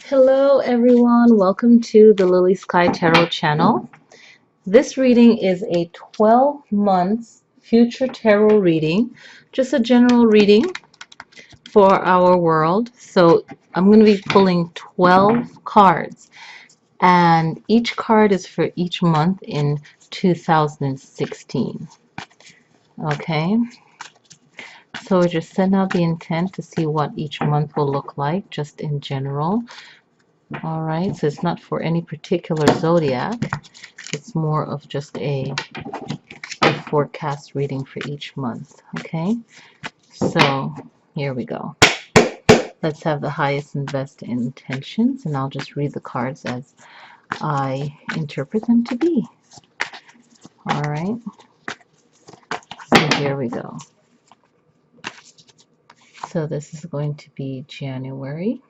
Hello everyone, welcome to the LillySkyTarot channel. This reading is a 12 months future tarot reading, just a general reading for our world. So I'm going to be pulling 12 cards, and each card is for each month in 2016. Okay, so we're just setting out the intent to see what each month will look like, just in general. All right, so it's not for any particular zodiac. It's more of just a forecast reading for each month. Okay, so here we go. Let's have the highest and best intentions, and I'll just read the cards as I interpret them to be. All right, so here we go. So this is going to be January,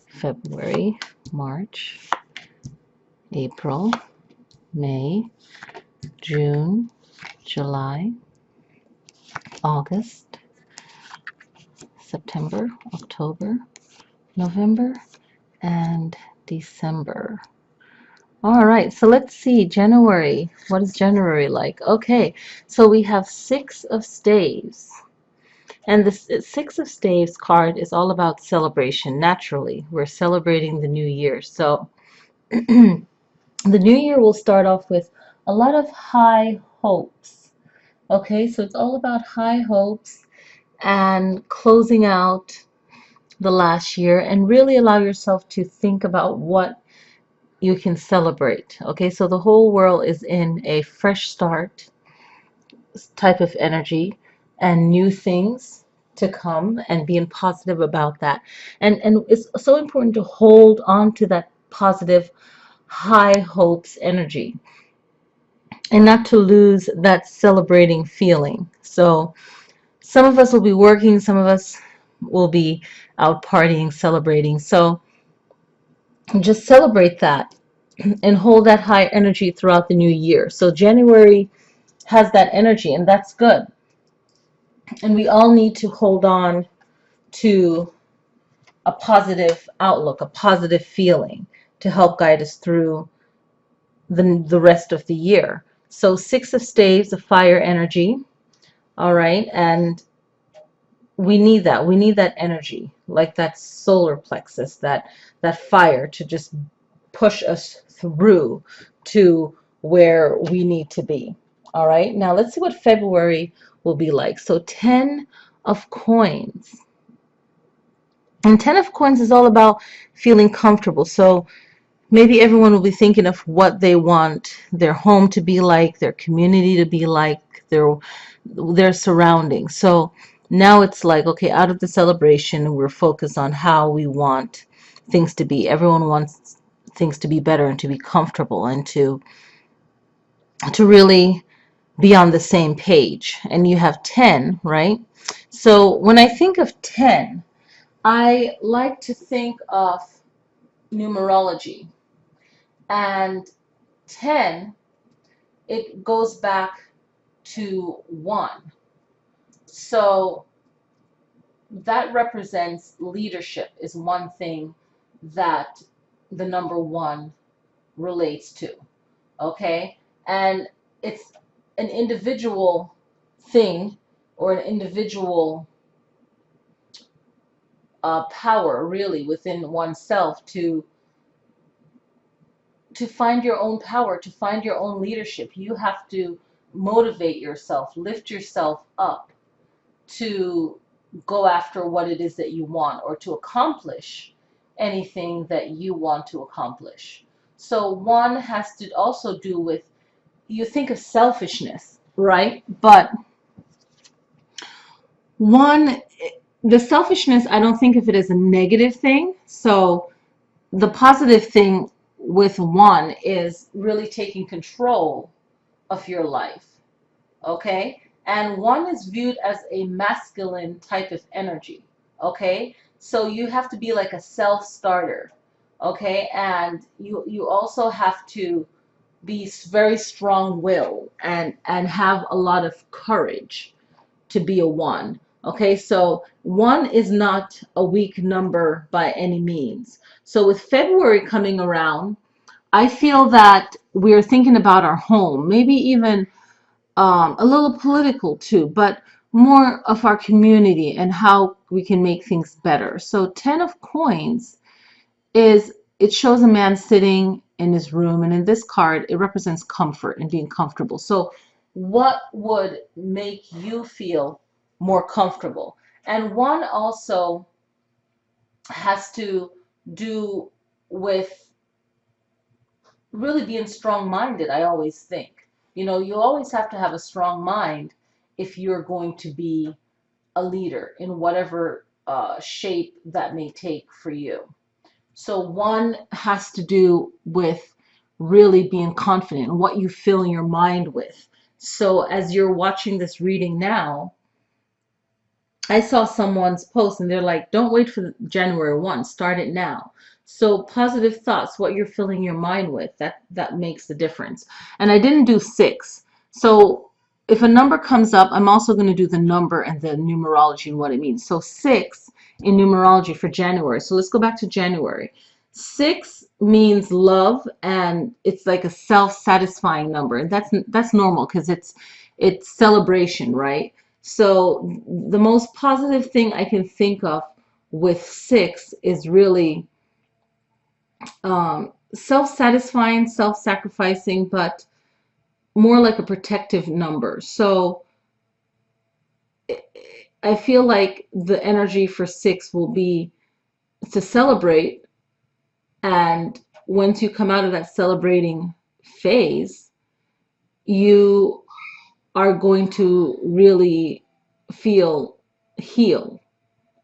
February, March, April, May, June, July, August, September, October, November, and December. All right, so let's see, January. What is January like? Okay, so we have Six of Staves. And the Six of Staves card is all about celebration. Naturally, we're celebrating the new year. So the new year will start off with a lot of high hopes. Okay, so it's all about high hopes and closing out the last year, and really allow yourself to think about what you can celebrate. Okay, so the whole world is in a fresh start type of energy and new things to come, and being positive about that. And it's so important to hold on to that positive high hopes energy and not to lose that celebrating feeling. So some of us will be working, some of us will be out partying, celebrating. So just celebrate that and hold that high energy throughout the new year. So January has that energy, and that's good. And we all need to hold on to a positive outlook, a positive feeling to help guide us through the rest of the year. So Six of Staves, the fire energy. All right, and we need that. We need that energy, like that solar plexus, that fire to just push us through to where we need to be. All right, now let's see what February will be like. So 10 of coins. And 10 of coins is all about feeling comfortable. So maybe everyone will be thinking of what they want their home to be like, their community to be like, their surroundings. So now it's like, okay, out of the celebration, we're focused on how we want things to be. Everyone wants things to be better and to be comfortable and to really be on the same page. And you have 10, right? So when I think of 10, I like to think of numerology. And 10, it goes back to 1. So that represents leadership, is one thing that the number 1 relates to. Okay? And it's an individual thing, or an individual power, really, within oneself to find your own power, to find your own leadership. You have to motivate yourself, lift yourself up to go after what it is that you want, or to accomplish anything that you want to accomplish. So 1 has to also do with, you think of selfishness, right? But 1, the selfishness, I don't think of it as a negative thing. So the positive thing with 1 is really taking control of your life. Okay? And 1 is viewed as a masculine type of energy. Okay? So you have to be like a self-starter. Okay? And you also have to be very strong-willed and have a lot of courage to be a 1. Okay, so 1 is not a weak number by any means. So with February coming around, I feel that we're thinking about our home, maybe even a little political too, but more of our community and how we can make things better. So 10 of coins is, it shows a man sitting in his room, and in this card it represents comfort and being comfortable. So what would make you feel more comfortable? And 1 also has to do with really being strong-minded, I always think. You know, you always have to have a strong mind if you're going to be a leader in whatever shape that may take for you. So 1 has to do with really being confident in what you fill your mind with. So as you're watching this reading now, I saw someone's post and they're like, don't wait for January 1, start it now. So positive thoughts, what you're filling your mind with, that makes the difference. And I didn't do 6. So if a number comes up, I'm also going to do the number and the numerology and what it means. So 6 in numerology for January. So let's go back to January. 6 means love, and it's like a self-satisfying number. And that's normal because it's celebration, right? So the most positive thing I can think of with 6 is really self-satisfying, self-sacrificing, but more like a protective number. So I feel like the energy for 6 will be to celebrate, and once you come out of that celebrating phase, you are going to really feel healed.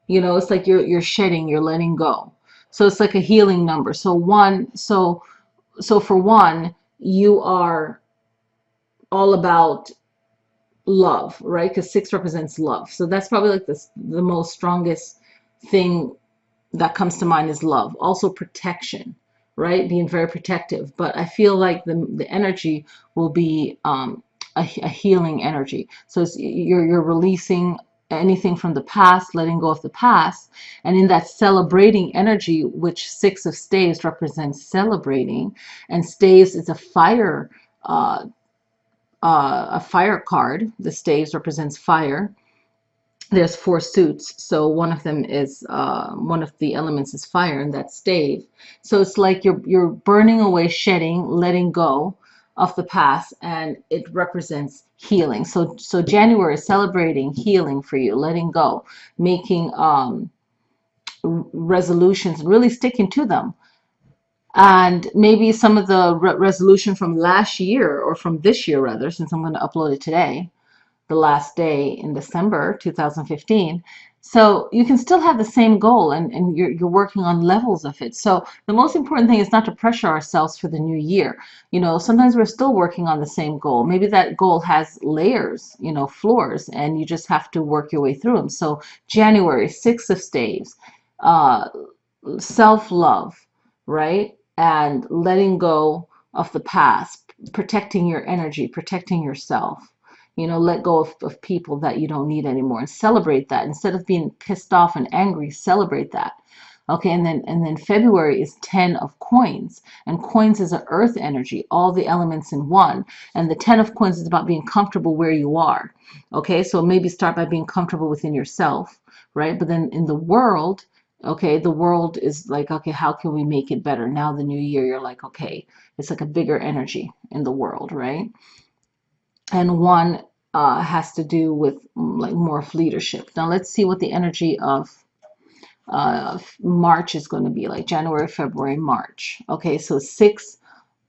You know, it's like you're shedding, you're letting go. So it's like a healing number. So 1, so for 1, you are all about love, right? Because 6 represents love. So that's probably like the most strongest thing that comes to mind is love. Also protection, right? Being very protective. But I feel like the energy will be a healing energy. So it's, you're releasing anything from the past, letting go of the past, and in that celebrating energy, which 6 of staves represents celebrating, and staves is uh, a fire card. The staves represents fire. There's 4 suits, so one of them is one of the elements is fire, and that's stave. So it's like you're burning away, shedding, letting go of the past, and it represents healing. So January is celebrating healing for you, letting go, making resolutions, really sticking to them. And maybe some of the resolution from last year, or from this year rather, since I'm going to upload it today, the last day in December 2015. So you can still have the same goal, and you're working on levels of it. So the most important thing is not to pressure ourselves for the new year. You know, sometimes we're still working on the same goal. Maybe that goal has layers, you know, floors, and you just have to work your way through them. So January, 6 of staves, uh, self-love, right? And letting go of the past, protecting your energy, protecting yourself. You know, let go of people that you don't need anymore, and celebrate that. Instead of being pissed off and angry, celebrate that. Okay, and then February is 10 of coins, and coins is an earth energy, all the elements in one. And the 10 of coins is about being comfortable where you are. Okay, so maybe start by being comfortable within yourself, right? But then in the world, okay, the world is like, okay, how can we make it better? Now the new year, you're like, okay, it's like a bigger energy in the world, right? And 1 has to do with like more of leadership. Now let's see what the energy of March is going to be like. January, February, March. Okay, so 6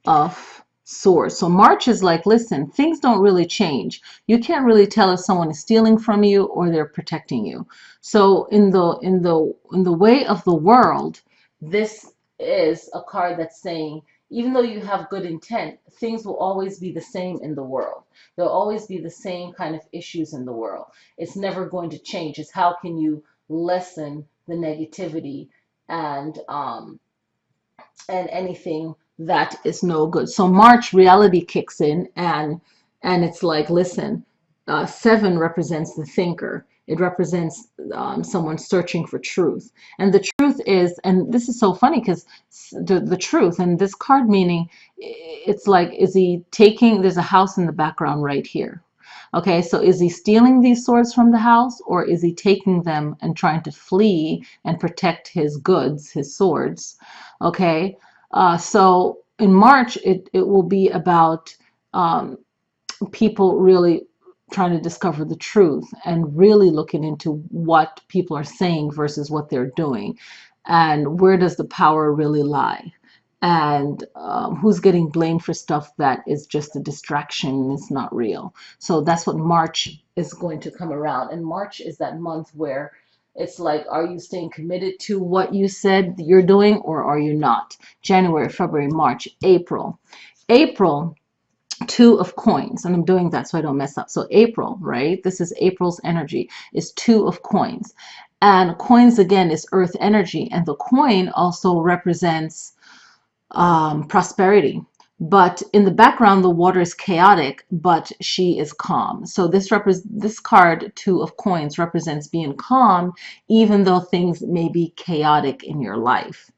of swords. So March is like, listen, things don't really change. You can't really tell if someone is stealing from you or they're protecting you. So in the way of the world, this is a card that's saying, even though you have good intent, things will always be the same in the world. There'll always be the same kind of issues in the world. It's never going to change. It's how can you lessen the negativity and anything that is no good. So March, reality kicks in, and it's like, listen, 7 represents the thinker. It represents someone searching for truth. And the truth is, and this is so funny because the truth and this card meaning, it's like, is he taking, there's a house in the background right here. Okay, so is he stealing these swords from the house, or is he taking them and trying to flee and protect his goods, his swords? Okay, so in March, it will be about um, people really trying to discover the truth and really looking into what people are saying versus what they're doing, and where does the power really lie, and who's getting blamed for stuff that is just a distraction and it's not real. So that's what March is going to come around. And March is that month where it's like, are you staying committed to what you said you're doing, or are you not? January, February, March, April. April, two of coins, and I'm doing that so I don't mess up. So April, right? This is April's energy, is two of coins. And coins again is earth energy, and the coin also represents prosperity. But in the background, the water is chaotic, but she is calm. So this card, two of coins, represents being calm, even though things may be chaotic in your life.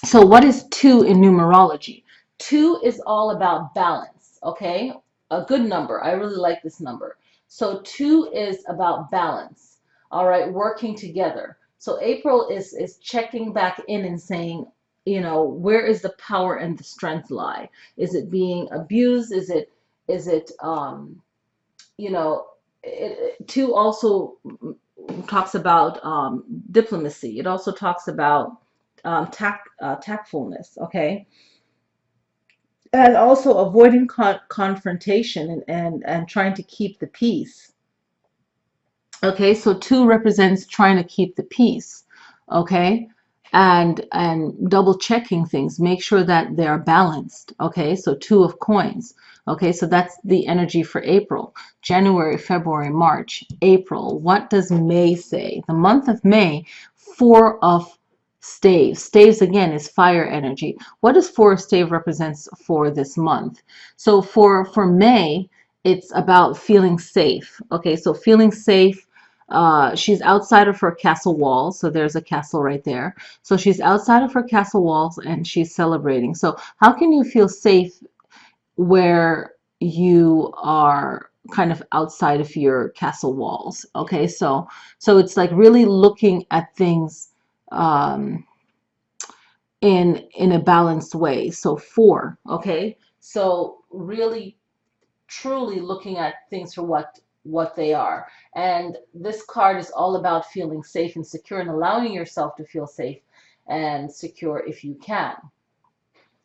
So what is two in numerology? Two is all about balance, okay? A good number. I really like this number. So two is about balance, all right, working together. So April is checking back in and saying, you know, where is the power and the strength lie? Is it being abused? Is it you know, two also talks about diplomacy. It also talks about tactfulness, okay? And also avoiding confrontation and trying to keep the peace. Okay, so two represents trying to keep the peace, okay, and double checking things, make sure that they are balanced. Okay, so two of coins. Okay, so that's the energy for April. January, February, March, April. What does May say? The month of May, four of staves. Staves again is fire energy. What does four of stave represents for this month? So for May, it's about feeling safe. Okay, so feeling safe. She's outside of her castle walls, so there's a castle right there. So she's outside of her castle walls and she's celebrating. So how can you feel safe where you are kind of outside of your castle walls? Okay, so it's like really looking at things um, in a balanced way. So four, okay, so really truly looking at things for what they are. And this card is all about feeling safe and secure and allowing yourself to feel safe and secure if you can.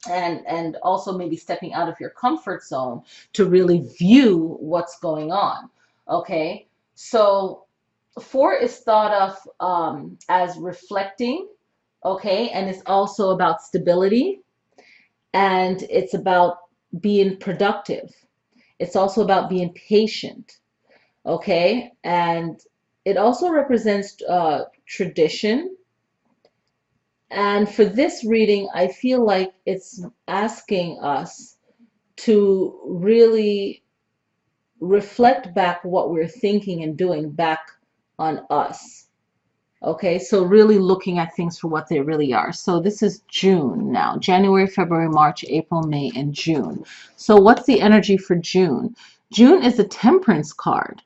And also maybe stepping out of your comfort zone to really view what's going on. Okay, so four is thought of as reflecting, okay, and it's also about stability, and it's about being productive. It's also about being patient, okay? And it also represents tradition. And for this reading, I feel like it's asking us to really reflect back what we're thinking and doing back on us. Okay, so really looking at things for what they really are. So this is June now. January, February, March, April, May, and June. So what's the energy for June? June is a temperance card.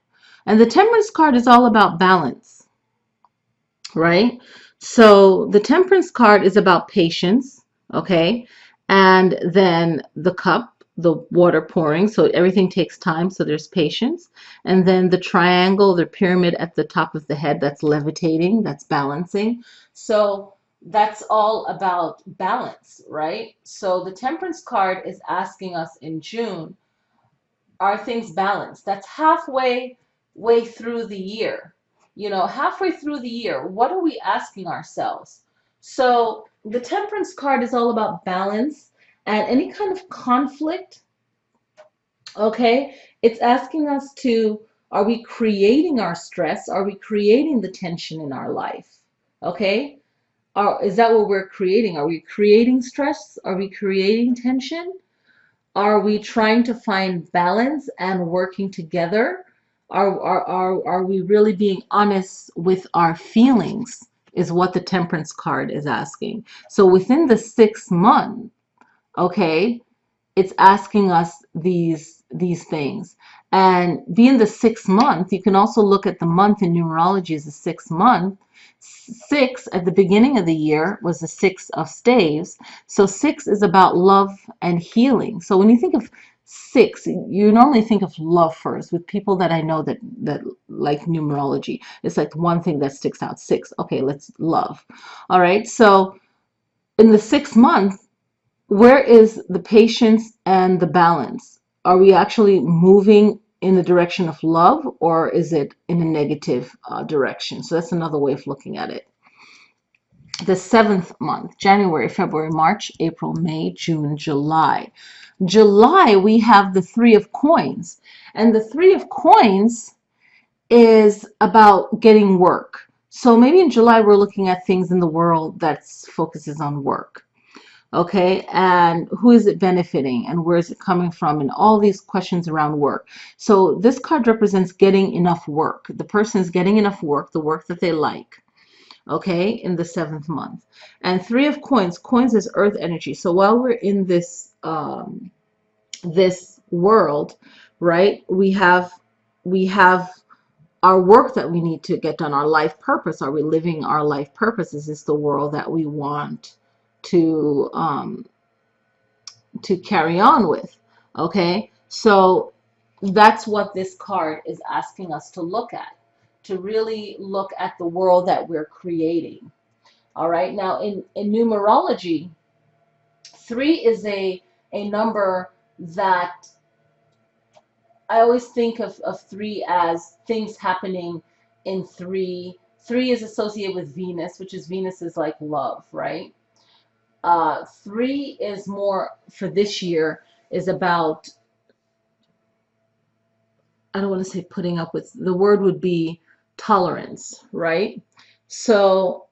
And the temperance card is all about balance, right? So the temperance card is about patience, okay? And then the cup, the water pouring, so everything takes time, so there's patience. And then the triangle, the pyramid at the top of the head, that's levitating, that's balancing. So that's all about balance, right? So the temperance card is asking us in June, are things balanced? That's halfway through the year. You know, halfway through the year, what are we asking ourselves? So the temperance card is all about balance and any kind of conflict. Okay, it's asking us to, are we creating our stress? Are we creating the tension in our life? Okay, is that what we're creating? Are we creating stress? Are we creating tension? Are we trying to find balance and working together? Are we really being honest with our feelings, is what the Temperance card is asking. So within the 6 month, okay, it's asking us these things. And being the 6 month, you can also look at the month in numerology as the 6 month. 6 at the beginning of the year was the 6 of staves. So 6 is about love and healing. So when you think of 6, you normally think of love first. With people that I know that like numerology, it's like one thing that sticks out. 6, okay, let's love. All right, so in the 6 month, where is the patience and the balance? Are we actually moving in the direction of love, or is it in a negative direction? So that's another way of looking at it. The 7th month, January, February, March, April, May, June, July. July, we have the Three of Coins. And the Three of Coins is about getting work. So maybe in July, we're looking at things in the world that focuses on work. Okay, and who is it benefiting, and where is it coming from, and all these questions around work. So this card represents getting enough work. The person is getting enough work, the work that they like, okay, in the 7th month. And Three of Coins, coins is earth energy. So while we're in this this world, right, we have our work that we need to get done, our life purpose. Are we living our life purpose? Is this the world that we want to carry on with? Okay, so that's what this card is asking us to look at, to really look at the world that we're creating. All right, now in numerology, 3 is a number that I always think of 3 as things happening in 3. 3 is associated with Venus, which is Venus is like love, right? 3 is more for this year is about, I don't want to say putting up with, the word would be tolerance, right? So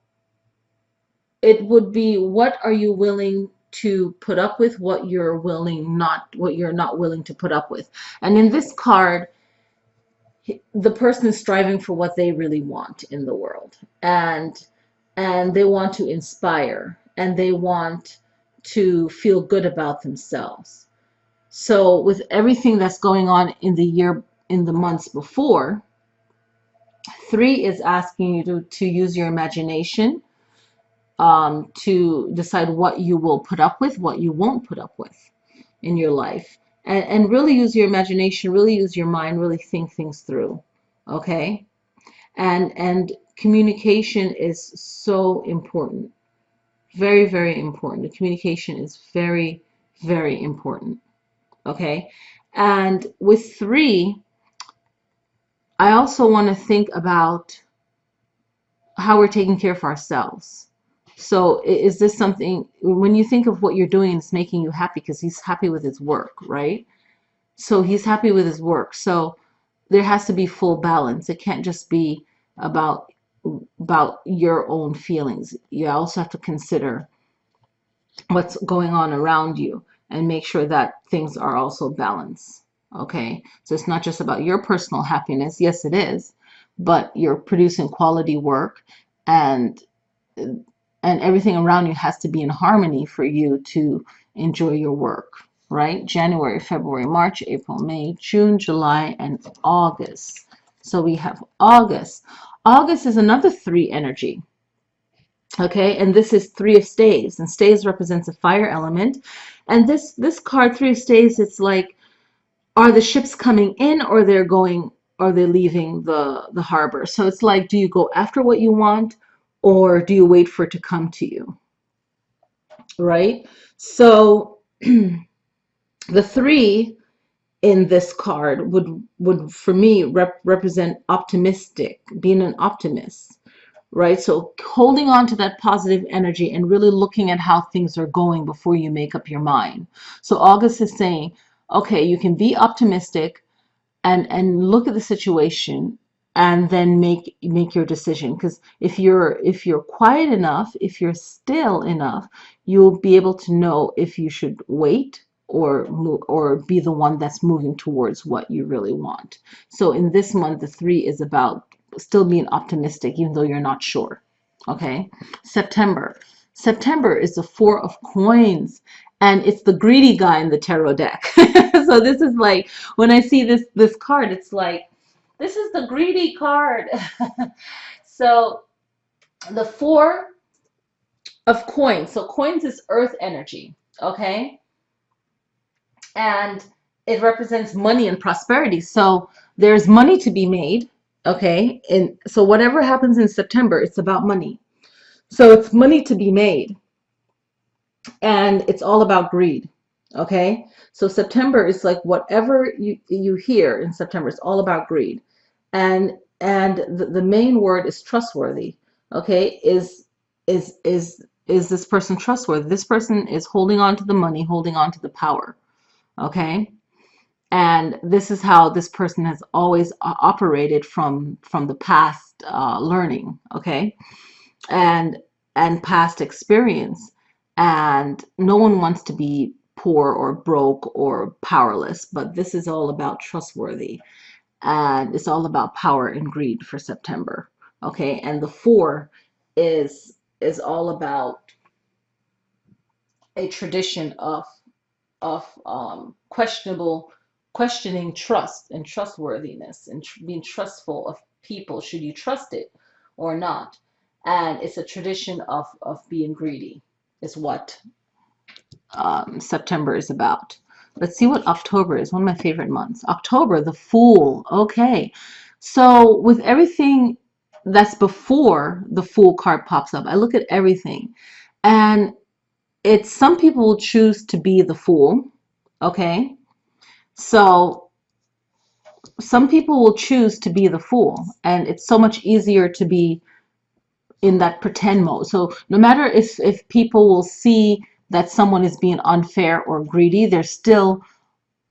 it would be, what are you willing to put up with, what you're not willing to put up with. And in this card, the person is striving for what they really want in the world, and they want to inspire, and they want to feel good about themselves. So with everything that's going on in the year, in the months before, 3 is asking you to use your imagination, to decide what you will put up with, what you won't put up with in your life. And really use your imagination, really use your mind, really think things through. Okay? And communication is so important. Very, very important. The communication is very, very important. Okay? And with 3, I also want to think about how we're taking care of ourselves. So is this something, when you think of what you're doing, it's making you happy, because he's happy with his work, right? So he's happy with his work. So there has to be full balance. It can't just be about your own feelings. You also have to consider what's going on around you and make sure that things are also balanced. Okay, so it's not just about your personal happiness. Yes, it is, but you're producing quality work, and everything around you has to be in harmony for you to enjoy your work, right? January, February, March, April, May, June, July, and August. So we have August. August is another 3 energy. Okay, and this is 3 of staves, and staves represents a fire element. And this card, 3 of staves, it's like, are the ships coming in, or they're going, or they're leaving the harbor? So it's like, do you go after what you want, or do you wait for it to come to you? Right? So the 3 in this card would for me represent optimistic, being an optimist, right? So holding on to that positive energy and really looking at how things are going before you make up your mind. So August is saying, okay, you can be optimistic and look at the situation, and then make your decision. Because if you're quiet enough, if you're still enough, you'll be able to know if you should wait or be the one that's moving towards what you really want. So in this month, the 3 is about still being optimistic, even though you're not sure. Okay. September. September is the 4 of coins, and it's the greedy guy in the tarot deck. So this is like, when I see this card, it's like, this is the greedy card. So the 4 of coins. So coins is earth energy. Okay. And it represents money and prosperity. So there's money to be made, okay? And so whatever happens in September, it's about money. So it's money to be made, and it's all about greed, okay? So September is like, whatever you hear in September, it's all about greed. And the main word is trustworthy, okay? Is this person trustworthy? This person is holding on to the money, holding on to the power, okay? And this is how this person has always operated from the past learning, okay, and past experience. And no one wants to be poor or broke or powerless, but this is all about trustworthy, and it's all about power and greed for September, okay. And the 4 is all about a tradition of questioning trust and trustworthiness, and being trustful of people. Should you trust it or not? And it's a tradition of being greedy, is what September is about. Let's see what October is. One of my favorite months. October, the Fool. Okay. So with everything that's before the Fool card pops up, I look at everything, and it's, some people will choose to be the fool, okay? So some people will choose to be the fool, and it's so much easier to be in that pretend mode. So no matter if people will see that someone is being unfair or greedy, they're still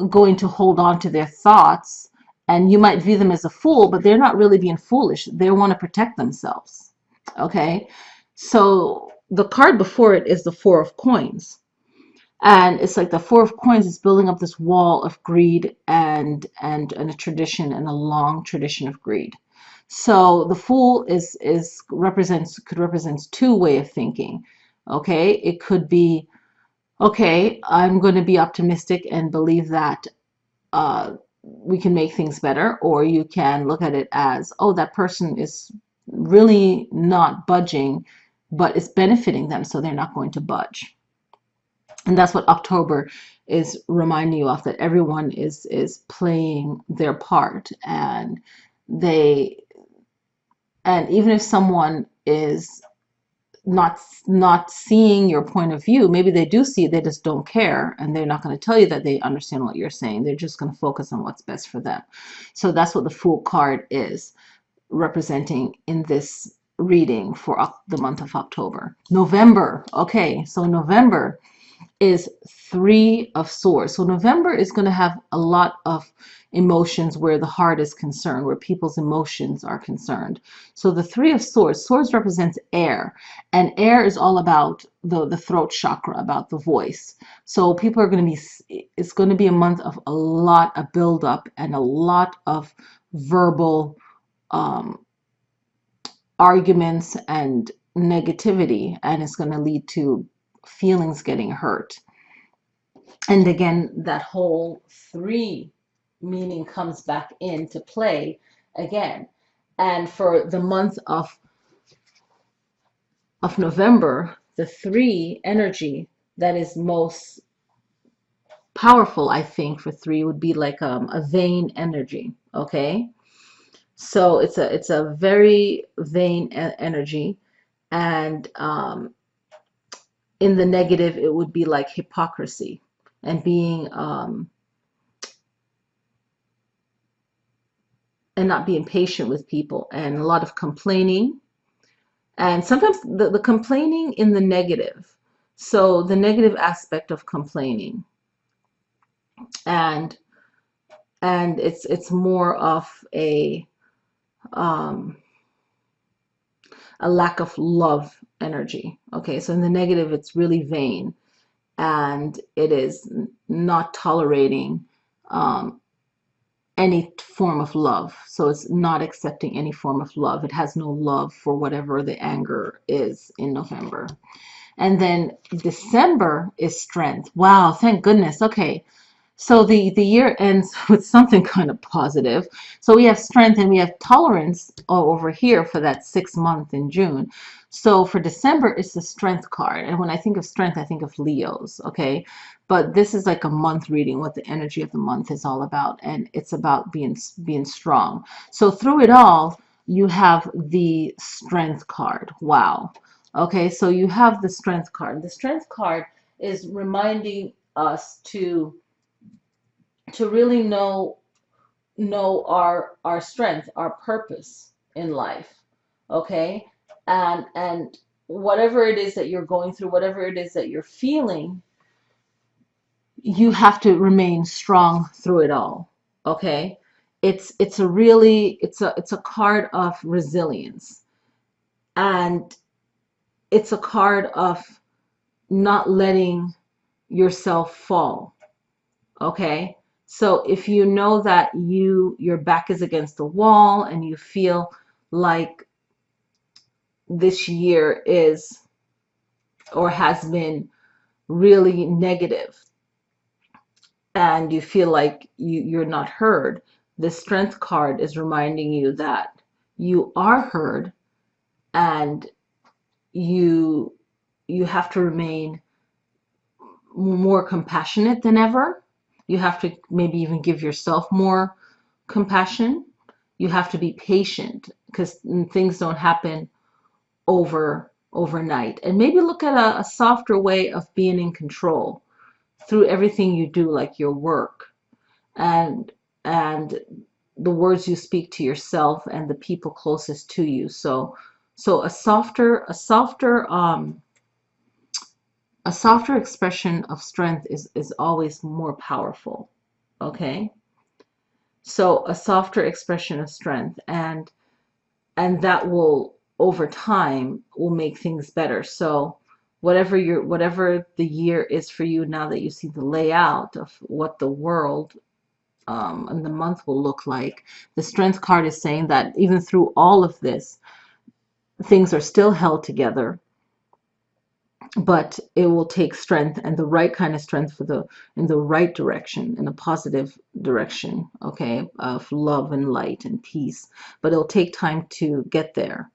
going to hold on to their thoughts, and you might view them as a fool, but they're not really being foolish. They want to protect themselves, okay? So the card before it is the 4 of coins. And it's like the 4 of coins is building up this wall of greed, and a tradition, and a long tradition of greed. So the Fool could represent 2 way of thinking. Okay, it could be, okay, I'm going to be optimistic and believe that we can make things better, or you can look at it as, oh, that person is really not budging, but it's benefiting them, so they're not going to budge. And that's what October is reminding you of, that everyone is playing their part, and they, and even if someone is not seeing your point of view, maybe they do see it, they just don't care, and they're not going to tell you that they understand what you're saying. They're just going to focus on what's best for them. So that's what the Fool card is representing in this reading for the month of October. November. Okay, so November is 3 of swords. So November is going to have a lot of emotions where the heart is concerned, where people's emotions are concerned. So the 3 of swords, swords represents air, and air is all about the throat chakra, about the voice. So people are going to be, it's going to be a month of a lot of buildup and a lot of verbal arguments and negativity, and it's going to lead to feelings getting hurt. And again, that whole 3 meaning comes back into play again. And for the month of November, the 3 energy that is most powerful, I think, for 3 would be like a vain energy. Okay, so it's a very vain energy, and in the negative, it would be like hypocrisy, and being and not being patient with people, and a lot of complaining, and sometimes the complaining in the negative. So the negative aspect of complaining, and it's more of um, a lack of love energy. Okay, so in the negative, it's really vain, and it is not tolerating any form of love. So it's not accepting any form of love. It has no love for whatever the anger is in November. And then December is strength. Wow, thank goodness. Okay. So the year ends with something kind of positive. So we have strength and we have tolerance over here for that 6 month in June. So for December, it's the strength card. And when I think of strength, I think of Leos, okay? But this is like a month reading, what the energy of the month is all about. And it's about being strong. So through it all, you have the strength card. Wow. Okay, so you have the strength card. The strength card is reminding us to really know our strength, our purpose in life. Okay? And whatever it is that you're going through, whatever it is that you're feeling, you have to remain strong through it all. Okay? It's a really it's a card of resilience, and it's a card of not letting yourself fall. Okay? So if you know that your back is against the wall and you feel like this year is or has been really negative, and you feel like you're not heard, the strength card is reminding you that you are heard, and you you have to remain more compassionate than ever. You have to maybe even give yourself more compassion. You have to be patient because things don't happen overnight. And maybe look at a softer way of being in control through everything you do, like your work and and the words you speak to yourself and the people closest to you. So a softer expression of strength is always more powerful. Okay? So a softer expression of strength, and that will over time will make things better. So whatever the year is for you, now that you see the layout of what the world and the month will look like, the strength card is saying that even through all of this, things are still held together, but it will take strength, and the right kind of strength in the right direction, in a positive direction, okay, of love and light and peace. But it'll take time to get there.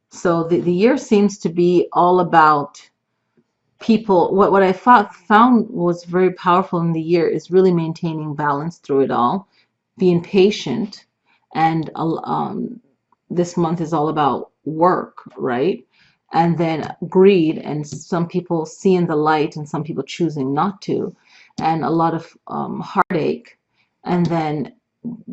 So the year seems to be all about people. What I found was very powerful in the year is really maintaining balance through it all, being patient, and this month is all about work, right? And then greed, and some people seeing the light and some people choosing not to, and a lot of heartache, and then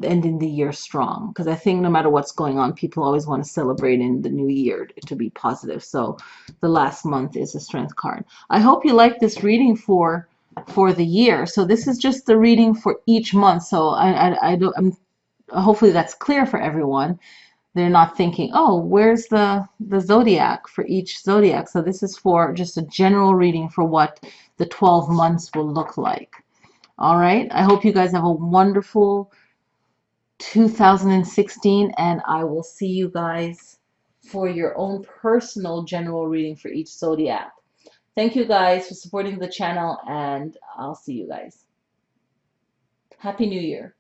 ending the year strong. Because I think no matter what's going on, people always want to celebrate in the new year to be positive. So the last month is a strength card. I hope you like this reading for the year. So this is just the reading for each month. So I don't, hopefully that's clear for everyone. They're not thinking, oh, where's the zodiac for each zodiac? So this is for just a general reading for what the 12 months will look like. All right. I hope you guys have a wonderful 2016, and I will see you guys for your own personal general reading for each zodiac. Thank you guys for supporting the channel, and I'll see you guys. Happy New Year.